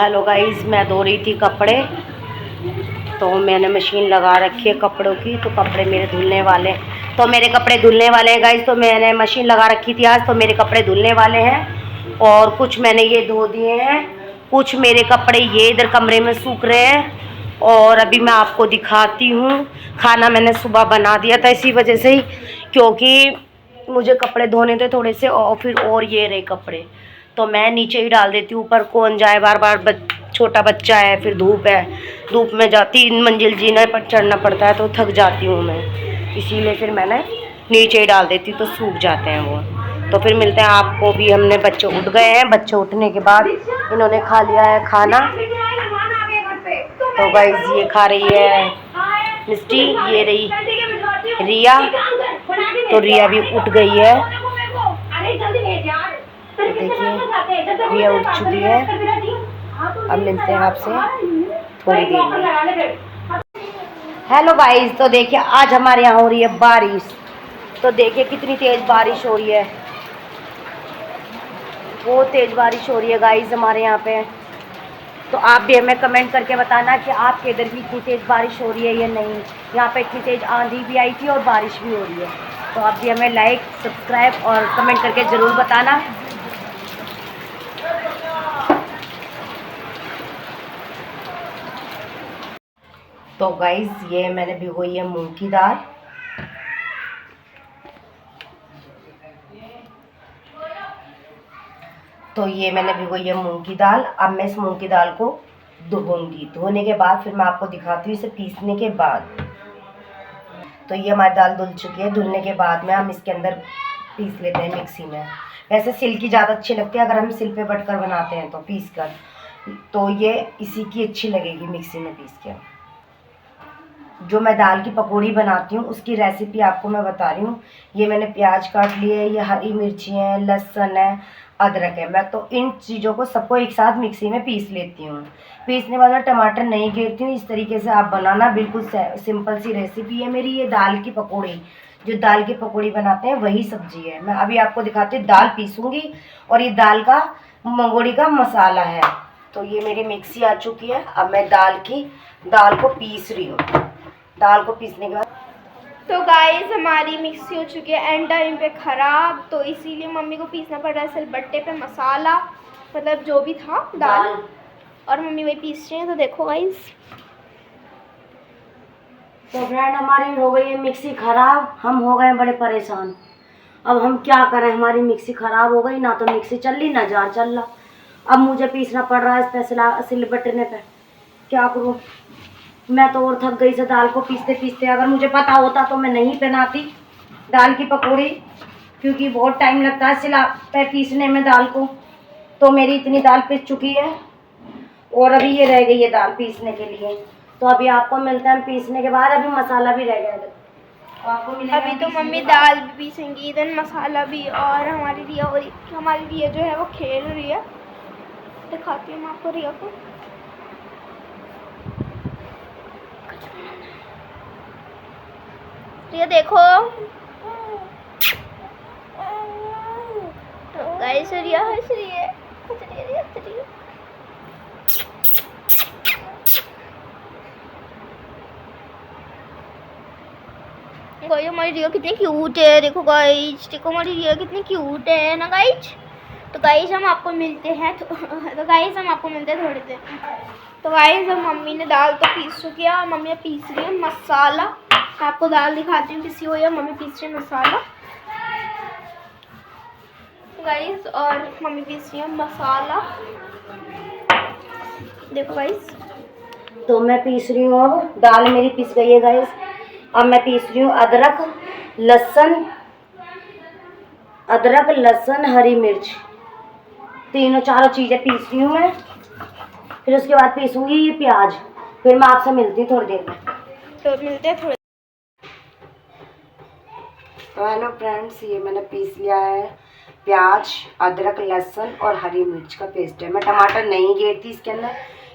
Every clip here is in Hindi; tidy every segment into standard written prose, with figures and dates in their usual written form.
हेलो गाइस, मैं धो रही थी कपड़े। तो मैंने मशीन लगा रखी है कपड़ों की, तो कपड़े मेरे धुलने वाले, तो मेरे कपड़े धुलने वाले हैं गाइस। तो मैंने मशीन लगा रखी थी आज, तो मेरे कपड़े धुलने वाले हैं। और कुछ मैंने ये धो दिए हैं, कुछ मेरे कपड़े ये इधर कमरे में सूख रहे हैं। और अभी मैं आपको दिखाती हूँ। खाना मैंने सुबह बना दिया था इसी वजह से ही, क्योंकि मुझे कपड़े धोने थे थोड़े से, और फिर और ये रहे कपड़े तो मैं नीचे ही डाल देती हूँ। ऊपर कौन जाए, बार बार छोटा बच्चा है, फिर धूप है, धूप में 3 मंजिल जीने पर चढ़ना पड़ता है, तो थक जाती हूँ मैं। इसीलिए फिर मैंने नीचे ही डाल देती हूँ, तो सूख जाते हैं वो। तो फिर मिलते हैं आपको भी। हमने बच्चे उठ गए हैं, बच्चे उठने के बाद इन्होंने खा लिया है खाना। तो गाइस ये खा रही है मिस्टी, ये रही रिया, तो रिया भी उठ गई है। तो देखिए रिया उठ चुकी है। अब मिलते हैं आपसे थोड़ी देर में। हेलो गाइस, तो देखिए आज हमारे यहाँ हो रही है बारिश। तो देखिए कितनी तेज बारिश हो रही है, बहुत तेज बारिश हो रही है गाइस हमारे यहाँ पे। तो आप भी हमें कमेंट करके बताना कि आपके इधर भी इतनी तेज बारिश हो रही है या नहीं। यहाँ पे इतनी तेज आंधी भी आई थी और बारिश भी हो रही है। तो आप भी हमें लाइक, सब्सक्राइब और कमेंट करके ज़रूर बताना। तो गाइस ये मैंने भिगोई है मूंग की दाल। तो ये मैंने भिगोई है मूंग की दाल। अब मैं इस मूंग की दाल को धोऊंगी। धोने के बाद फिर मैं आपको दिखाती हूँ इसे पीसने के बाद। तो ये हमारी दाल धुल चुकी है। धुलने के बाद में हम इसके अंदर पीस लेते हैं मिक्सी में। वैसे सिल की ज़्यादा अच्छी लगती है, अगर हम सिल पे बटकर बनाते हैं तो पीस कर, तो ये इसी की अच्छी लगेगी मिक्सी में पीस के। जो मैं दाल की पकौड़ी बनाती हूँ उसकी रेसिपी आपको मैं बता रही हूँ। ये मैंने प्याज काट लिए, ये हरी मिर्ची है, लहसुन है, अदरक है। मैं तो इन चीज़ों को सबको एक साथ मिक्सी में पीस लेती हूँ। पीसने वाला टमाटर नहीं घेरती हूँ। इस तरीके से आप बनाना, बिल्कुल सिंपल सी रेसिपी है मेरी। ये दाल की पकौड़ी, जो दाल की पकौड़ी बनाते हैं वही सब्जी है। मैं अभी आपको दिखाती हूँ, दाल पीसूँगी और ये दाल का मंगोड़ी का मसाला है। तो ये मेरी मिक्सी आ चुकी है। अब मैं दाल को पीस रही हूँ। दाल को पीसने के बाद तो गाइस हमारी मिक्सी हो चुकी है एंड टाइम पे ख़राब, तो इसीलिए मम्मी को पीसना पड़ रहा है सिलबट्टे पे मसाला, मतलब जो भी था दाल, और मम्मी वही पीस रही है। तो देखो गाइस, तो फ्रेंड हमारी हो गई है मिक्सी ख़राब। हम हो गए बड़े परेशान। अब हम क्या करें, हमारी मिक्सी ख़राब हो गई, ना तो मिक्सी चल रही ना जार चल रहा। अब मुझे पीसना पड़ रहा है इस पे सिलबट्टे पे। क्या करूँ, मैं तो और थक गई से दाल को पीसते पीसते। अगर मुझे पता होता तो मैं नहीं बनाती दाल की पकौड़ी, क्योंकि बहुत टाइम लगता है सिला पे पीसने में दाल को। तो मेरी इतनी दाल पीस चुकी है और अभी ये रह गई है दाल पीसने के लिए। तो अभी आपको मिलता है पीसने के बाद। अभी मसाला भी रह गया है, तो आपको मिलेगा। अभी तो मम्मी दाल भी पीसेंगी, इधर मसाला भी, और हमारी रिया जो है वो खेल रही है। दिखाती हूँ मैं आपको रिया को। रिया देखो, तो गाइस रिया हंस रही है, हंस रही है, हंस रही है। गाइस हमारी रिया कितनी क्यूट है, देखो गाइस, देखो हमारी रिया कितनी क्यूट है ना गाइस। तो गाइस हम आपको मिलते हैं थोड़ी देर। तो गाइस अब मम्मी ने दाल तो पीस चुकी है और मम्मी पीस रही है मसाला। मैं आपको दाल दिखाती हूँ किसी हो, या मम्मी पीस रही है मसाला गाइस, और मम्मी पीस रही है मसाला, देखो गाइस। तो मैं पीस रही हूँ, अब दाल मेरी पीस गई है गाइस। अब मैं पीस रही हूँ अदरक लहसुन हरी मिर्च, चारों चीज़ें पीस रही हूँ मैं। फिर उसके बाद पीसूँगी ये प्याज। फिर मैं आपसे मिलती हूँ थोड़ी देर में। तो मिलते हैं थोड़े। तो हेलो फ्रेंड्स, ये मैंने पीस लिया है प्याज, अदरक लहसुन और हरी मिर्च का पेस्ट है। मैं टमाटर नहीं घेरती इसके अंदर,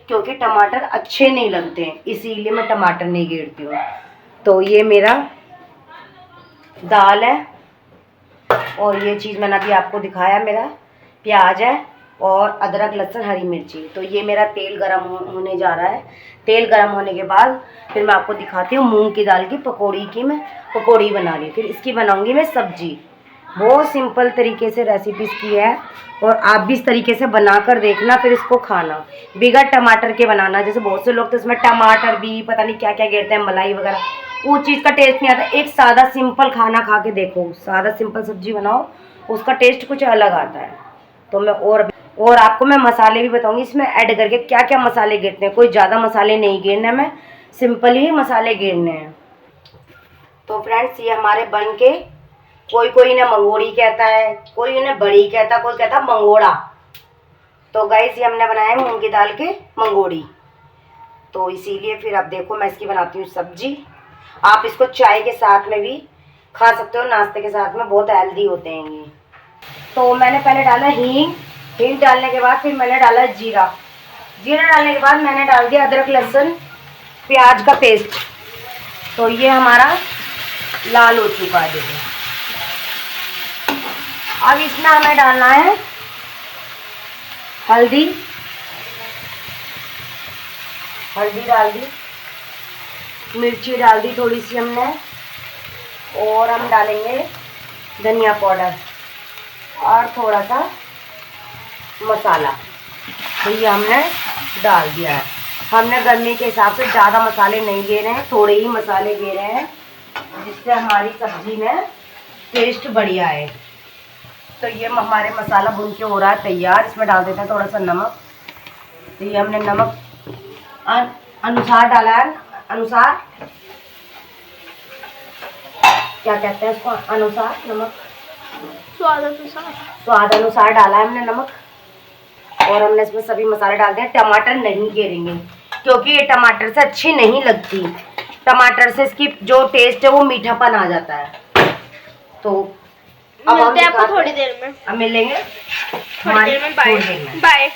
क्योंकि टमाटर अच्छे नहीं लगते हैं, इसीलिए मैं टमाटर नहीं घेरती हूँ। तो ये मेरा दाल है, और ये चीज़ मैंने अभी आपको दिखाया, मेरा प्याज है और अदरक लहसुन हरी मिर्ची। तो ये मेरा तेल गरम होने जा रहा है। तेल गरम होने के बाद फिर मैं आपको दिखाती हूँ मूंग की दाल की पकौड़ी की मैं पकौड़ी बना रही हूँ। फिर इसकी बनाऊंगी मैं सब्जी। बहुत सिंपल तरीके से रेसिपी की है और आप भी इस तरीके से बना कर देखना, फिर इसको खाना बिगर टमाटर के बनाना। जैसे बहुत से लोग तो इसमें टमाटर भी पता नहीं क्या क्या गिरते हैं, मलाई वगैरह, वो चीज़ का टेस्ट नहीं आता। एक सादा सिंपल खाना खा के देखो, सादा सिंपल सब्जी बनाओ, उसका टेस्ट कुछ अलग आता है। तो मैं और आपको मैं मसाले भी बताऊंगी इसमें ऐड करके क्या क्या मसाले गिरते हैं। कोई ज़्यादा मसाले नहीं गिरने में, सिंपल ही मसाले गिरने हैं। तो फ्रेंड्स ये हमारे बन के, कोई इन्हें मंगोड़ी कहता है, कोई इन्हें बड़ी कहता है, कोई कहता है मंगोड़ा। तो गाइस ये हमने बनाया है मूंग की दाल के मंगोड़ी। तो इसीलिए फिर अब देखो मैं इसकी बनाती हूँ सब्जी। आप इसको चाय के साथ में भी खा सकते हो, नाश्ते के साथ में, बहुत हेल्दी होते हैं ये। तो मैंने पहले डाला हींग डालने के बाद फिर मैंने डाला जीरा डालने के बाद मैंने डाल दिया अदरक लहसुन प्याज का पेस्ट। तो ये हमारा लाल हो चुका है देखो। अब इसमें हमें डालना है हल्दी डाल दी, मिर्ची डाल दी थोड़ी सी हमने, और हम डालेंगे धनिया पाउडर और थोड़ा सा मसाला। तो ये हमने डाल दिया है। हमने गर्मी के हिसाब से ज़्यादा मसाले नहीं ले रहे हैं, थोड़े ही मसाले ले रहे हैं, जिससे हमारी सब्जी में टेस्ट बढ़िया है। तो ये हमारे मसाला भून के हो रहा है तैयार। इसमें डाल देते हैं थोड़ा सा नमक। तो ये हमने नमक अनुसार डाला है, अनुसार क्या कहते हैं इसको, अनुसार नमक, स्वाद अनुसार डाला है हमने नमक। और हमने इसमें सभी मसाले डाल दिए। टमाटर नहीं गिरेंगे क्योंकि ये टमाटर से अच्छी नहीं लगती। टमाटर से इसकी जो टेस्ट है वो मीठापन आ जाता है। तो अब मिलते हैं आपको थोड़ी देर में। अब मिलेंगे थोड़ी देर में। बाय।